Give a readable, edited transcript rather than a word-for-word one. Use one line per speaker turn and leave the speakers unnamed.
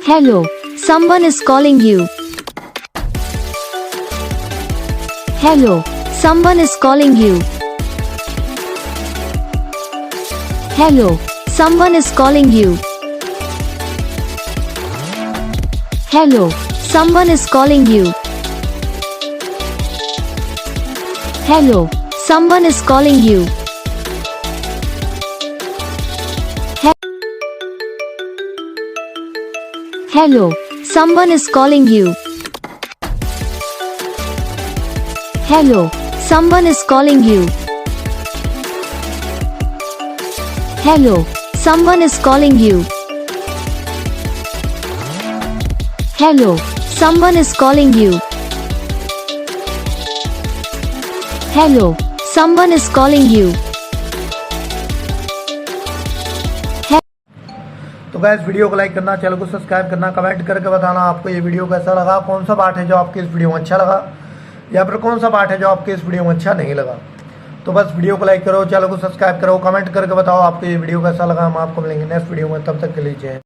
Hello, someone is calling you. Hello, someone is calling you. Hello, someone is calling you. Hello, someone is calling you. Hello, someone is calling you. Hello, someone is calling you. Hello, someone is calling you. Hello, someone is calling you. Hello, someone is calling you. Hello, someone is calling you.
तो guys video को like करना, channel को subscribe करना, comment करके बताना आपको ये video कैसा लगा, कौन सा पार्ट है जो आपके इस वीडियो में अच्छा लगा या फिर कौन सा पार्ट है जो आपके इस वीडियो में अच्छा नहीं लगा। तो बस वीडियो को लाइक करो, चैनल को सब्सक्राइब करो, कमेंट करके बताओ आपको ये वीडियो कैसा लगा। हम आपको मिलेंगे नेक्स्ट वीडियो में, तब तक के लिए जय।